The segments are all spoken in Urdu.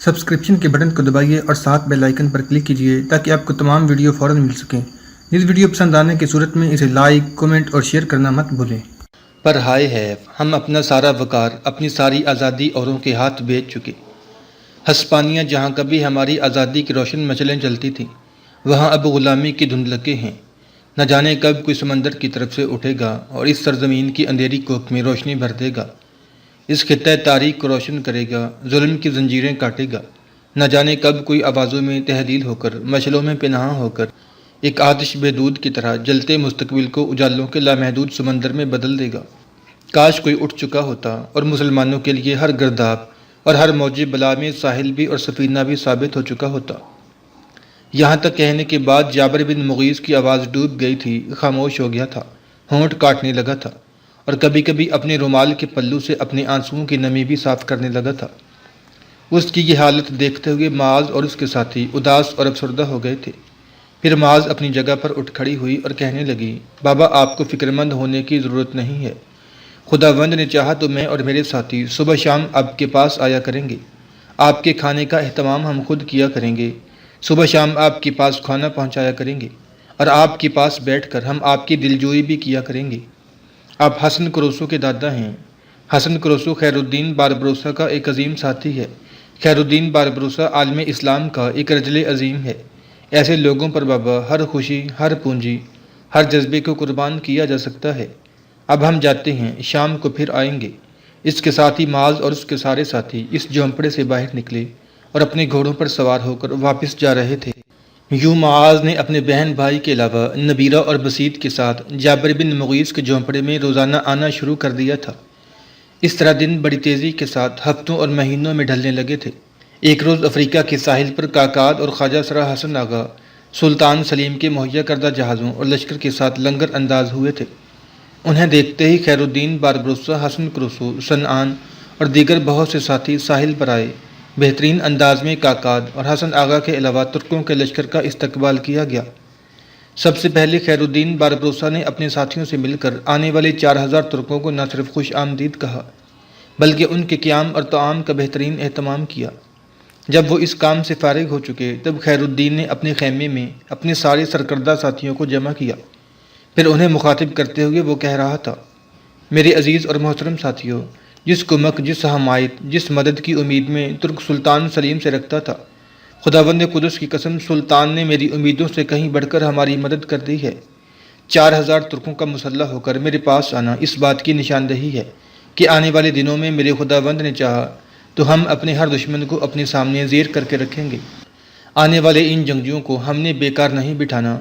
سبسکرپشن کے بٹن کو دبائیے اور ساتھ بیل آئیکن پر کلک کیجیے تاکہ آپ کو تمام ویڈیو فوراً مل سکیں۔ اس ویڈیو پسند آنے کی صورت میں اسے لائک، کمنٹ اور شیئر کرنا مت بھولیں۔ پر ہائے ہے، ہم اپنا سارا وقار، اپنی ساری آزادی اوروں کے ہاتھ بیچ چکے۔ ہسپانیہ جہاں کبھی ہماری آزادی کی روشن مشعلیں جلتی تھیں، وہاں اب غلامی کی دھندلکیں ہیں۔ نہ جانے کب کوئی سمندر کی طرف سے اٹھے گا اور اس سرزمین کی اندھیری کوکھ میں روشنی بھر دے گا، اس خطہ تاریخ کو روشن کرے گا، ظلم کی زنجیریں کاٹے گا۔ نہ جانے کب کوئی آوازوں میں تحلیل ہو کر، مشعلوں میں پنہاں ہو کر، ایک آتش بے دود کی طرح جلتے مستقبل کو اجالوں کے لامحدود سمندر میں بدل دے گا۔ کاش کوئی اٹھ چکا ہوتا اور مسلمانوں کے لیے ہر گرداب اور ہر موج بلا میں ساحل بھی اور سفینہ بھی ثابت ہو چکا ہوتا۔ یہاں تک کہنے کے بعد جابر بن مغیث کی آواز ڈوب گئی تھی، خاموش ہو گیا تھا، ہونٹ کاٹنے لگا تھا، اور کبھی کبھی اپنے رومال کے پلو سے اپنے آنسوؤں کی نمی بھی صاف کرنے لگا تھا۔ اس کی یہ حالت دیکھتے ہوئے معاذ اور اس کے ساتھی اداس اور افسردہ ہو گئے تھے۔ پھر معاذ اپنی جگہ پر اٹھ کھڑی ہوئی اور کہنے لگی، بابا آپ کو فکرمند ہونے کی ضرورت نہیں ہے۔ خداوند نے چاہا تو میں اور میرے ساتھی صبح شام آپ کے پاس آیا کریں گے۔ آپ کے کھانے کا اہتمام ہم خود کیا کریں گے۔ صبح شام آپ کے پاس کھانا پہنچایا کریں گے اور آپ کے پاس بیٹھ کر ہم آپ کی دلجوئی بھی کیا کریں گے۔ آپ حسن کروسو کے دادا ہیں۔ حسن کروسو خیر الدین باربروسا کا ایک عظیم ساتھی ہے۔ خیر الدین باربروسا عالم اسلام کا ایک رجل عظیم ہے۔ ایسے لوگوں پر بابا ہر خوشی، ہر پونجی، ہر جذبے کو قربان کیا جا سکتا ہے۔ اب ہم جاتے ہیں، شام کو پھر آئیں گے۔ اس کے ساتھی معاذ اور اس کے سارے ساتھی اس جھونپڑے سے باہر نکلے اور اپنے گھوڑوں پر سوار ہو کر واپس جا رہے تھے۔ یوں معاذ نے اپنے بہن بھائی کے علاوہ نبیرہ اور بسیط کے ساتھ جابر بن مغیث کے جھونپڑے میں روزانہ آنا شروع کر دیا تھا۔ اس طرح دن بڑی تیزی کے ساتھ ہفتوں اور مہینوں میں ڈھلنے لگے تھے۔ ایک روز افریقہ کے ساحل پر کاکاد اور خواجہ سرا حسن آغا سلطان سلیم کے مہیا کردہ جہازوں اور لشکر کے ساتھ لنگر انداز ہوئے تھے۔ انہیں دیکھتے ہی خیر الدین باربروسا، حسن کروسو، صنعان اور دیگر بہت سے ساتھی ساحل پر آئے۔ بہترین انداز میں کاکاد اور حسن آغا کے علاوہ ترکوں کے لشکر کا استقبال کیا گیا۔ سب سے پہلے خیر الدین باربروسا نے اپنے ساتھیوں سے مل کر آنے والے 4000 ترکوں کو نہ صرف خوش آمدید کہا، بلکہ ان کے قیام اور طعام کا بہترین اہتمام کیا۔ جب وہ اس کام سے فارغ ہو چکے تب خیر الدین نے اپنے خیمے میں اپنے سارے سرکردہ ساتھیوں کو جمع کیا۔ پھر انہیں مخاطب کرتے ہوئے وہ کہہ رہا تھا، میرے عزیز اور محترم ساتھیوں، جس کمک، جس حمایت، جس مدد کی امید میں ترک سلطان سلیم سے رکھتا تھا، خداوند قدس کی قسم سلطان نے میری امیدوں سے کہیں بڑھ کر ہماری مدد کر دی ہے۔ 4000 ترکوں کا مسلح ہو کر میرے پاس آنا اس بات کی نشاندہی ہے کہ آنے والے دنوں میں میرے خداوند نے چاہا تو ہم اپنے ہر دشمن کو اپنے سامنے زیر کر کے رکھیں گے۔ آنے والے ان جنگجوؤں کو ہم نے بیکار نہیں بٹھانا۔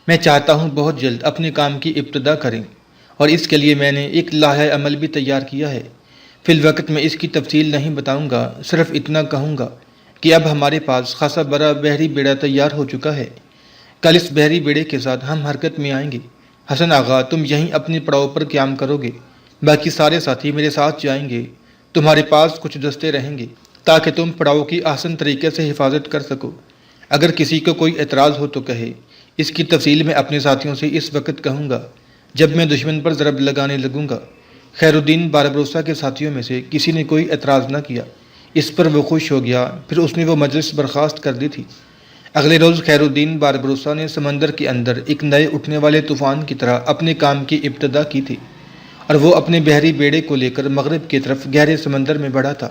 میں چاہتا ہوں بہت جلد اپنے کام کی ابتدا کریں، اور اس کے لیے میں نے ایک لائحہ عمل بھی تیار کیا ہے۔ فی الوقت میں اس کی تفصیل نہیں بتاؤں گا، صرف اتنا کہوں گا کہ اب ہمارے پاس خاصا بڑا بحری بیڑا تیار ہو چکا ہے۔ کل اس بحری بیڑے کے ساتھ ہم حرکت میں آئیں گے۔ حسن آغا، تم یہیں اپنے پڑاؤ پر قیام کرو گے، باقی سارے ساتھی میرے ساتھ جائیں گے۔ تمہارے پاس کچھ دستے رہیں گے تاکہ تم پڑاؤ کی آسن طریقے سے حفاظت کر سکو۔ اگر کسی کو کوئی اعتراض ہو تو کہے۔ اس کی تفصیل میں اپنے ساتھیوں سے اس وقت کہوں گا جب میں دشمن پر ضرب لگانے لگوں گا۔ خیر الدین باربروسا کے ساتھیوں میں سے کسی نے کوئی اعتراض نہ کیا۔ اس پر وہ خوش ہو گیا، پھر اس نے وہ مجلس برخاست کر دی تھی۔ اگلے روز خیر الدین باربروسا نے سمندر کے اندر ایک نئے اٹھنے والے طوفان کی طرح اپنے کام کی ابتدا کی تھی، اور وہ اپنے بحری بیڑے کو لے کر مغرب کی طرف گہرے سمندر میں بڑھا تھا۔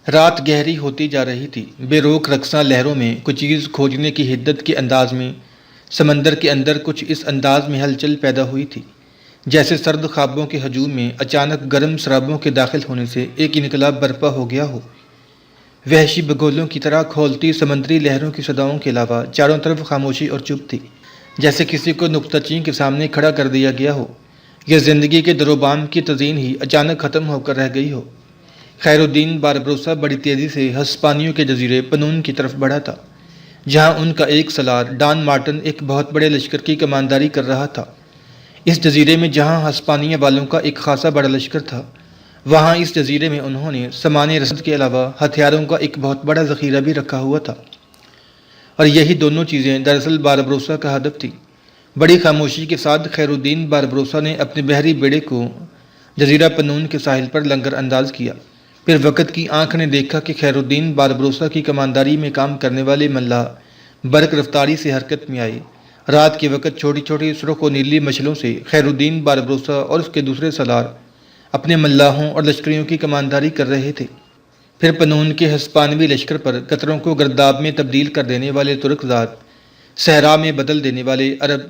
رات گہری ہوتی جا رہی تھی۔ بے روک رقصاں لہروں میں کوئی چیز کھوجنے کی حدت کے انداز میں سمندر کے اندر کچھ اس انداز میں ہلچل پیدا ہوئی تھی جیسے سرد خوابوں کے ہجوم میں اچانک گرم سرابوں کے داخل ہونے سے ایک انقلاب برپا ہو گیا ہو۔ وحشی بگولوں کی طرح کھولتی سمندری لہروں کی صداؤں کے علاوہ چاروں طرف خاموشی اور چپ تھی، جیسے کسی کو نقطہ چین کے سامنے کھڑا کر دیا گیا ہو، یا زندگی کے دروبام کی تزئین ہی اچانک ختم ہو کر رہ گئی ہو۔ خیر الدین باربروسا بڑی تیزی سے ہسپانیوں کے جزیرے پنون کی طرف بڑھا تھا، جہاں ان کا ایک سالار ڈان مارٹن ایک بہت بڑے لشکر کی کمانداری کر رہا تھا۔ اس جزیرے میں جہاں ہسپانیہ والوں کا ایک خاصا بڑا لشکر تھا، وہاں اس جزیرے میں انہوں نے سامان رسد کے علاوہ ہتھیاروں کا ایک بہت بڑا ذخیرہ بھی رکھا ہوا تھا، اور یہی دونوں چیزیں دراصل باربروسا کا ہدف تھی۔ بڑی خاموشی کے ساتھ خیر الدین باربروسا نے اپنے بحری بیڑے کو جزیرہ پنون کے ساحل پر لنگر انداز کیا۔ پھر وقت کی آنکھ نے دیکھا کہ خیر الدین باربروسا کی کمانداری میں کام کرنے والے ملاح برق رفتاری سے حرکت میں آئے۔ رات کے وقت چھوٹی چھوٹی سرخ و نیلی مشلوں سے خیر الدین باربروسا اور اس کے دوسرے سالار اپنے ملاحوں اور لشکریوں کی کمانداری کر رہے تھے۔ پھر پنون کے ہسپانوی لشکر پر قطروں کو گرداب میں تبدیل کر دینے والے ترک ذات، صحرا میں بدل دینے والے عرب،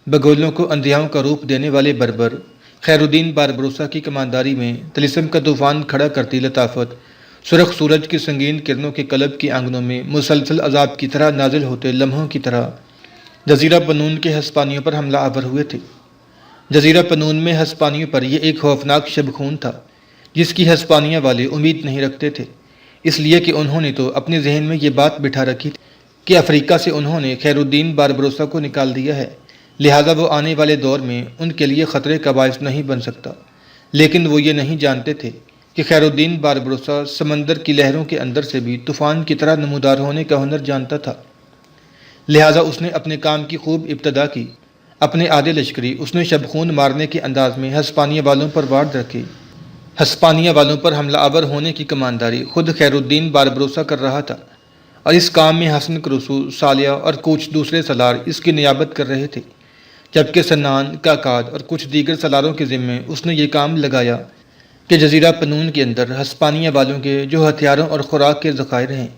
بگولوں کو اندھیاؤں کا روپ دینے والے بربر، خیر الدین باربروسا کی کمانداری میں طلسم کا طوفان کھڑا کرتی لطافت، سرخ سورج کی سنگین کرنوں کے کلب کے آنگنوں میں مسلسل عذاب کی طرح نازل ہوتے لمحوں کی طرح جزیرہ پنون کے ہسپانیوں پر حملہ آور ہوئے تھے۔ جزیرہ پنون میں ہسپانیوں پر یہ ایک خوفناک شب خون تھا جس کی ہسپانیہ والے امید نہیں رکھتے تھے، اس لیے کہ انہوں نے تو اپنے ذہن میں یہ بات بٹھا رکھی تھی کہ افریقہ سے انہوں نے خیر الدین باربروسا کو نکال دیا ہے، لہذا وہ آنے والے دور میں ان کے لیے خطرے کا باعث نہیں بن سکتا۔ لیکن وہ یہ نہیں جانتے تھے کہ خیر الدین باربروسا سمندر کی لہروں کے اندر سے بھی طوفان کی طرح نمودار ہونے کا ہنر جانتا تھا، لہذا اس نے اپنے کام کی خوب ابتدا کی۔ اپنے آدھے لشکری اس نے شب خون مارنے کے انداز میں ہسپانیہ والوں پر وارد رکھے۔ ہسپانیہ والوں پر حملہ آور ہونے کی کمانداری خود خیر الدین باربروسا کر رہا تھا، اور اس کام میں حسن کروسو، سالیہ اور کچھ دوسرے سالار اس کی نیابت کر رہے تھے، جبکہ سنان، کاکاد اور کچھ دیگر سالاروں کے ذمے اس نے یہ کام لگایا کہ جزیرہ پنون کے اندر ہسپانیہ والوں کے جو ہتھیاروں اور خوراک کے ذخائر ہیں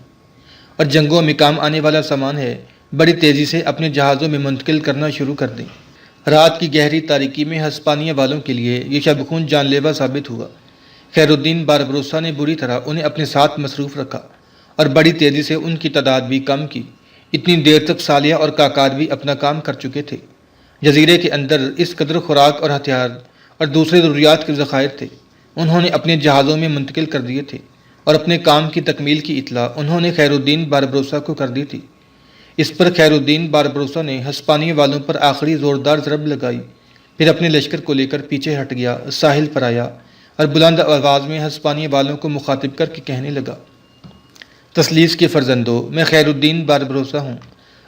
اور جنگوں میں کام آنے والا سامان ہے، بڑی تیزی سے اپنے جہازوں میں منتقل کرنا شروع کر دیں۔ رات کی گہری تاریکی میں ہسپانیہ والوں کے لیے یہ شب خون جان لیوا ثابت ہوا۔ خیر الدین باربروسا نے بری طرح انہیں اپنے ساتھ مصروف رکھا اور بڑی تیزی سے ان کی تعداد بھی کم کی۔ اتنی دیر تک سالیہ اور کاکاد بھی اپنا کام کر چکے تھے۔ جزیرے کے اندر اس قدر خوراک اور ہتھیار اور دوسرے ضروریات کے ذخائر تھے، انہوں نے اپنے جہازوں میں منتقل کر دیے تھے، اور اپنے کام کی تکمیل کی اطلاع انہوں نے خیر الدین باربروسا کو کر دی تھی۔ اس پر خیر الدین باربروسا نے ہسپانیہ والوں پر آخری زوردار ضرب لگائی، پھر اپنے لشکر کو لے کر پیچھے ہٹ گیا، ساحل پر آیا اور بلند آواز میں ہسپانیہ والوں کو مخاطب کر کے کہنے لگا: تثلیث کے فرزندوں، میں خیر الدین باربروسا ہوں۔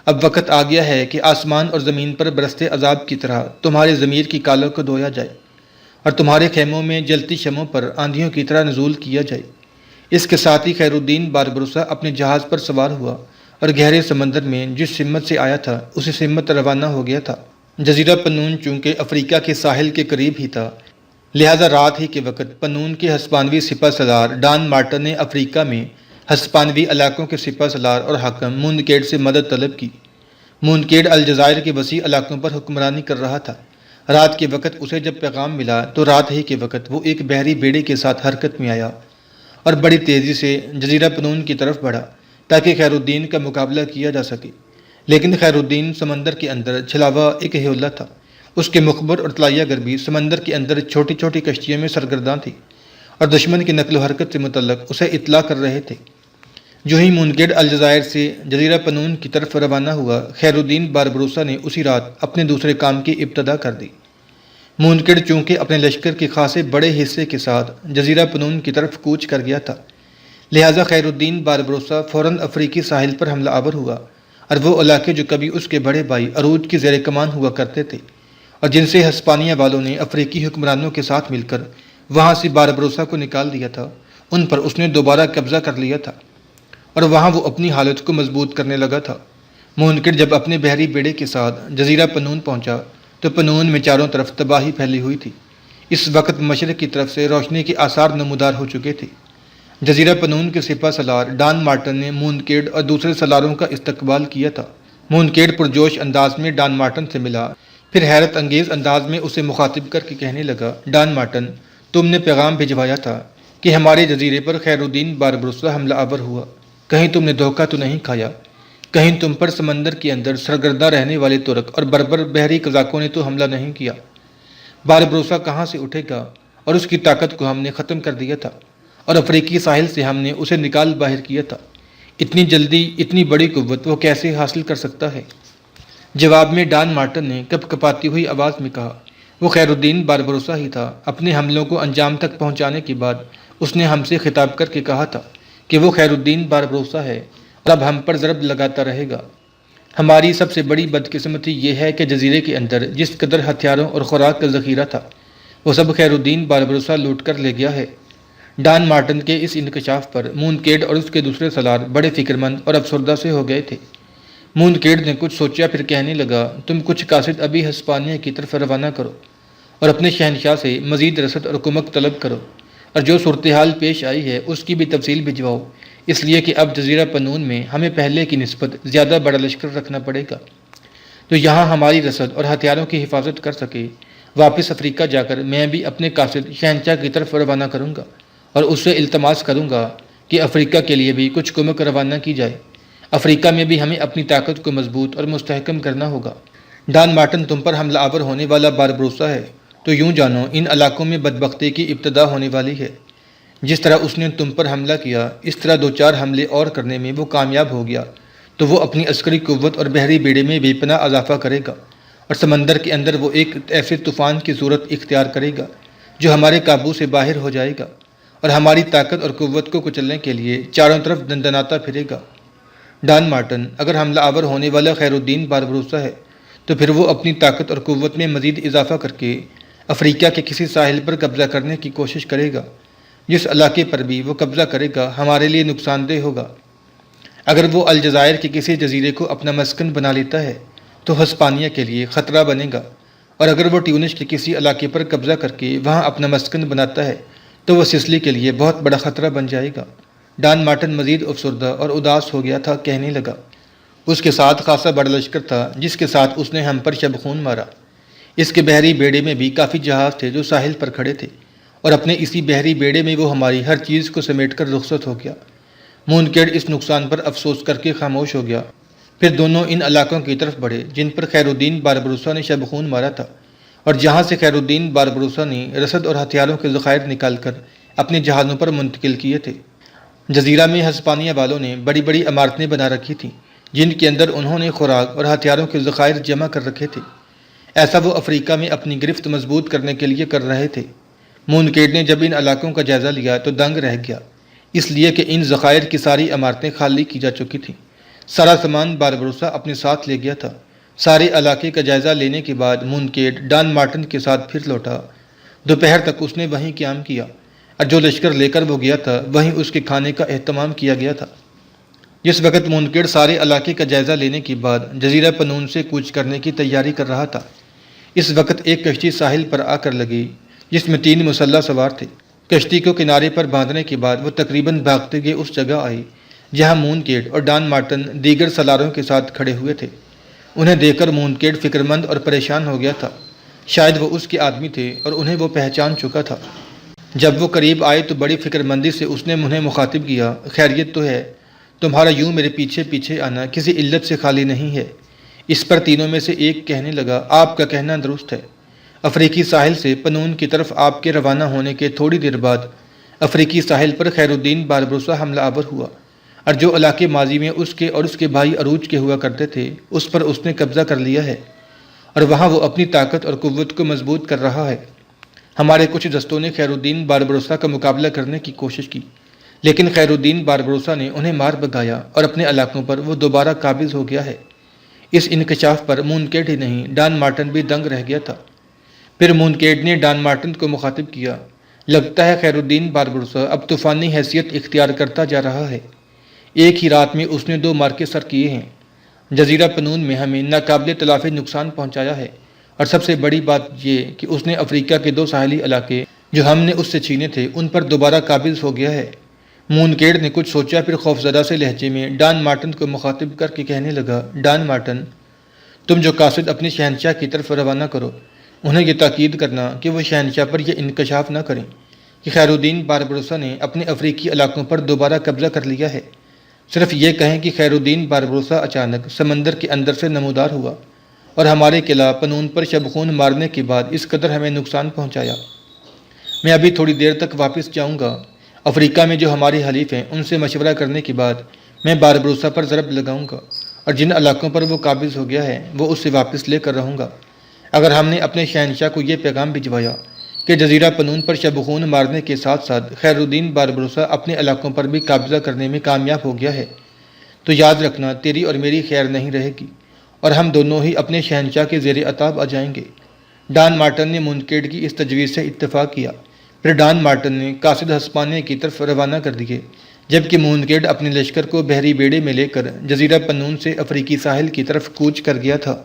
اب وقت آ گیا ہے کہ آسمان اور زمین پر برستے عذاب کی طرح تمہارے ضمیر کی کالوں کو دھویا جائے اور تمہارے خیموں میں جلتی شمعوں پر آندھیوں کی طرح نزول کیا جائے۔ اس کے ساتھ ہی خیر الدین باربروسا اپنے جہاز پر سوار ہوا اور گہرے سمندر میں جس سمت سے آیا تھا اسی سمت روانہ ہو گیا تھا۔ جزیرہ پنون چونکہ افریقہ کے ساحل کے قریب ہی تھا، لہذا رات ہی کے وقت پنون کے ہسپانوی سپہ سالار ڈان مارٹن نے افریقہ میں ہسپانوی علاقوں کے سپہ سالار اور حاکم مونکیڈ سے مدد طلب کی۔ مونکیڈ الجزائر کے وسیع علاقوں پر حکمرانی کر رہا تھا۔ رات کے وقت اسے جب پیغام ملا تو رات ہی کے وقت وہ ایک بحری بیڑے کے ساتھ حرکت میں آیا اور بڑی تیزی سے جزیرہ پنون کی طرف بڑھا تاکہ خیر الدین کا مقابلہ کیا جا سکے۔ لیکن خیر الدین سمندر کے اندر چھلاوا ایک ہیولہ تھا، اس کے مخبر اور طلائیہ گر بھی سمندر کے اندر چھوٹی چھوٹی کشتیوں میں سرگرداں تھی اور دشمن کی نقل و حرکت سے متعلق اسے اطلاع کر رہے تھے۔ جو ہی مونکیڈ الجزائر سے جزیرہ پنون کی طرف روانہ ہوا، خیر الدین باربروسا نے اسی رات اپنے دوسرے کام کی ابتدا کر دی۔ مونکیڈ چونکہ اپنے لشکر کے خاصے بڑے حصے کے ساتھ جزیرہ پنون کی طرف کوچ کر گیا تھا، لہٰذا خیر الدین باربروسا فوراً افریقی ساحل پر حملہ آور ہوا اور وہ علاقے جو کبھی اس کے بڑے بھائی عروج کی زیر کمان ہوا کرتے تھے اور جن سے ہسپانیہ والوں نے افریقی حکمرانوں کے ساتھ مل کر وہاں سے باربروسا کو نکال دیا تھا، ان پر اس نے دوبارہ قبضہ کر لیا تھا اور وہاں وہ اپنی حالت کو مضبوط کرنے لگا تھا۔ مونکیڈ جب اپنے بحری بیڑے کے ساتھ جزیرہ پنون پہنچا تو پنون میں چاروں طرف تباہی پھیلی ہوئی تھی۔ اس وقت مشرق کی طرف سے روشنی کے آثار نمودار ہو چکے تھے۔ جزیرہ پنون کے سپہ سالار ڈان مارٹن نے مونکیڈ اور دوسرے سالاروں کا استقبال کیا تھا۔ مونکیڈ پرجوش انداز میں ڈان مارٹن سے ملا، پھر حیرت انگیز انداز میں اسے مخاطب کر کے کہنے لگا: ڈان مارٹن، تم نے پیغام بھجوایا تھا کہ ہمارے جزیرے پر خیر الدین باربروسا حملہ آور ہوا، کہیں تم نے دھوکہ تو نہیں کھایا؟ کہیں تم پر سمندر کے اندر سرگرداں رہنے والے ترک اور بربر بحری قزاقوں نے تو حملہ نہیں کیا؟ باربروسا کہاں سے اٹھے گا؟ اور اس کی طاقت کو ہم نے ختم کر دیا تھا اور افریقی ساحل سے ہم نے اسے نکال باہر کیا تھا، اتنی جلدی اتنی بڑی قوت وہ کیسے حاصل کر سکتا ہے؟ جواب میں ڈان مارٹن نے کپ کپاتی ہوئی آواز میں کہا: وہ خیر الدین باربروسا ہی تھا۔ اپنے حملوں کو انجام تک پہنچانے کے بعد اس نے ہم سے خطاب کر کے کہا تھا کہ وہ خیر الدین باربروسا ہے اور اب ہم پر ضرب لگاتا رہے گا۔ ہماری سب سے بڑی بدقسمتی یہ ہے کہ جزیرے کے اندر جس قدر ہتھیاروں اور خوراک کا ذخیرہ تھا وہ سب خیر الدین باربروسا لوٹ کر لے گیا ہے۔ ڈان مارٹن کے اس انکشاف پر مونکیڈ اور اس کے دوسرے سالار بڑے فکر مند اور افسردہ سے ہو گئے تھے۔ مونکیڈ نے کچھ سوچا، پھر کہنے لگا، تم کچھ قاصد ابھی ہسپانیہ کی طرف روانہ کرو اور اپنے شہنشاہ سے مزید رسد اور کمک طلب کرو، اور جو صورتحال پیش آئی ہے اس کی بھی تفصیل بھجواؤ، اس لیے کہ اب جزیرہ پنون میں ہمیں پہلے کی نسبت زیادہ بڑا لشکر رکھنا پڑے گا، تو یہاں ہماری رسد اور ہتھیاروں کی حفاظت کر سکے۔ واپس افریقہ جا کر میں بھی اپنے قاصد شہنشاہ کی طرف روانہ کروں گا اور اس سے التماس کروں گا کہ افریقہ کے لیے بھی کچھ کمک روانہ کی جائے۔ افریقہ میں بھی ہمیں اپنی طاقت کو مضبوط اور مستحکم کرنا ہوگا۔ ڈان مارٹن تم پر حملہ آور ہونے والا باربروسا ہے، تو یوں جانو ان علاقوں میں بدبختی کی ابتدا ہونے والی ہے۔ جس طرح اس نے تم پر حملہ کیا، اس طرح 2-4 حملے اور کرنے میں وہ کامیاب ہو گیا تو وہ اپنی عسکری قوت اور بحری بیڑے میں بے پناہ اضافہ کرے گا، اور سمندر کے اندر وہ ایک ایسے طوفان کی صورت اختیار کرے گا جو ہمارے قابو سے باہر ہو جائے گا اور ہماری طاقت اور قوت کو کچلنے کے لیے چاروں طرف دندناتا پھرے گا۔ ڈان مارٹن، اگر حملہ آور ہونے والا خیر الدین باربروسا ہے تو پھر وہ اپنی طاقت اور قوت میں مزید اضافہ کر کے افریقہ کے کسی ساحل پر قبضہ کرنے کی کوشش کرے گا۔ جس علاقے پر بھی وہ قبضہ کرے گا ہمارے لیے نقصان دہ ہوگا۔ اگر وہ الجزائر کے کسی جزیرے کو اپنا مسکن بنا لیتا ہے تو ہسپانیہ کے لیے خطرہ بنے گا، اور اگر وہ ٹیونس کے کسی علاقے پر قبضہ کر کے وہاں اپنا مسکن بناتا ہے تو وہ سسلی کے لیے بہت بڑا خطرہ بن جائے گا۔ ڈان مارٹن مزید افسردہ اور اداس ہو گیا تھا، کہنے لگا، اس کے ساتھ خاصا بڑا لشکر تھا جس کے ساتھ اس نے ہم پر شب خون مارا۔ اس کے بحری بیڑے میں بھی کافی جہاز تھے جو ساحل پر کھڑے تھے، اور اپنے اسی بحری بیڑے میں وہ ہماری ہر چیز کو سمیٹ کر رخصت ہو گیا۔ مونکیڈ اس نقصان پر افسوس کر کے خاموش ہو گیا۔ پھر دونوں ان علاقوں کی طرف بڑھے جن پر خیر الدین باربروسا نے شب خون مارا تھا، اور جہاں سے خیر الدین باربروسا نے رسد اور ہتھیاروں کے ذخائر نکال کر اپنے جہازوں پر منتقل کیے تھے۔ جزیرہ میں ہسپانیہ والوں نے بڑی بڑی عمارتیں بنا رکھی تھیں جن کے اندر انہوں نے خوراک اور ہتھیاروں کے ذخائر جمع کر رکھے تھے۔ ایسا وہ افریقہ میں اپنی گرفت مضبوط کرنے کے لیے کر رہے تھے۔ مونکیڈ نے جب ان علاقوں کا جائزہ لیا تو دنگ رہ گیا، اس لیے کہ ان ذخائر کی ساری عمارتیں خالی کی جا چکی تھیں۔ سارا سامان باربروسا اپنے ساتھ لے گیا تھا۔ سارے علاقے کا جائزہ لینے کے بعد مونکیڈ ڈان مارٹن کے ساتھ پھر لوٹا۔ دوپہر تک اس نے وہیں قیام کیا، اور جو لشکر لے کر وہ گیا تھا وہیں اس کے کھانے کا اہتمام کیا گیا تھا۔ جس وقت مونکیڈ سارے علاقے کا جائزہ لینے کے بعد جزیرہ پنون سے کوچ کرنے کی تیاری کر رہا تھا، اس وقت ایک کشتی ساحل پر آ کر لگی جس میں 3 مسلح سوار تھے۔ کشتی کو کنارے پر باندھنے کے بعد وہ تقریباً بھاگتے ہوئے اس جگہ آئی جہاں مونکیڈ اور ڈان مارٹن دیگر سالاروں کے ساتھ کھڑے ہوئے تھے۔ انہیں دیکھ کر مونکیڈ فکر مند اور پریشان ہو گیا تھا، شاید وہ اس کے آدمی تھے اور انہیں وہ پہچان چکا تھا۔ جب وہ قریب آئے تو بڑی فکر مندی سے اس نے انہیں مخاطب کیا، خیریت تو ہے؟ تمہارا یوں میرے پیچھے پیچھے آنا کسی علت سے خالی نہیں ہے۔ اس پر تینوں میں سے ایک کہنے لگا، آپ کا کہنا درست ہے۔ افریقی ساحل سے پنون کی طرف آپ کے روانہ ہونے کے تھوڑی دیر بعد افریقی ساحل پر خیر الدین باربروسا حملہ آور ہوا، اور جو علاقے ماضی میں اس کے اور اس کے بھائی عروج کے ہوا کرتے تھے اس پر اس نے قبضہ کر لیا ہے، اور وہاں وہ اپنی طاقت اور قوت کو مضبوط کر رہا ہے۔ ہمارے کچھ دستوں نے خیر الدین باربروسا کا مقابلہ کرنے کی کوشش کی، لیکن خیر الدین باربروسا نے انہیں مار بھگایا اور اپنے علاقوں پر وہ دوبارہ قابض ہو گیا ہے۔ اس انکشاف پر مونکیڈ ہی نہیں، ڈان مارٹن بھی دنگ رہ گیا تھا۔ پھر مونکیڈ نے ڈان مارٹن کو مخاطب کیا، لگتا ہے خیر الدین باربروسا اب طوفانی حیثیت اختیار کرتا جا رہا ہے۔ ایک ہی رات میں اس نے 2 مارکے سر کیے ہیں، جزیرہ پنون میں ہمیں ناقابل تلافی نقصان پہنچایا ہے، اور سب سے بڑی بات یہ کہ اس نے افریقہ کے 2 ساحلی علاقے جو ہم نے اس سے چھینے تھے ان پر دوبارہ قابض ہو گیا ہے۔ مونکیڈ نے کچھ سوچا، پھر خوفزدہ سے لہجے میں ڈان مارٹن کو مخاطب کر کے کہنے لگا، ڈان مارٹن، تم جو قاصد اپنے شہنشاہ کی طرف روانہ کرو، انہیں یہ تاکید کرنا کہ وہ شہنشاہ پر یہ انکشاف نہ کریں کہ خیر الدین باربروسا نے اپنے افریقی علاقوں پر دوبارہ قبضہ کر لیا ہے۔ صرف یہ کہیں کہ خیر الدین باربروسا اچانک سمندر کے اندر سے نمودار ہوا اور ہمارے قلعہ پنون پر شب خون مارنے کے بعد اس قدر ہمیں نقصان پہنچایا۔ میں ابھی تھوڑی دیر تک واپس جاؤں گا۔ افریقہ میں جو ہمارے حلیف ہیں ان سے مشورہ کرنے کے بعد میں باربروسا پر ضرب لگاؤں گا، اور جن علاقوں پر وہ قابض ہو گیا ہے وہ اس سے واپس لے کر رہوں گا۔ اگر ہم نے اپنے شہنشاہ کو یہ پیغام بھجوایا کہ جزیرہ پنون پر شب خون مارنے کے ساتھ ساتھ خیر الدین باربروسا اپنے علاقوں پر بھی قابضہ کرنے میں کامیاب ہو گیا ہے، تو یاد رکھنا تیری اور میری خیر نہیں رہے گی، اور ہم دونوں ہی اپنے شہنشاہ کے زیر عتاب آ جائیں گے۔ ڈان مارٹن نے مونکیڈ کی اس تجویز سے اتفاق کیا، پھر ڈان مارٹن نے قاصد ہسپانیہ کی طرف روانہ کر دیے، جبکہ مونکیڈ اپنے لشکر کو بحری بیڑے میں لے کر جزیرہ پنون سے افریقی ساحل کی طرف کوچ کر گیا تھا۔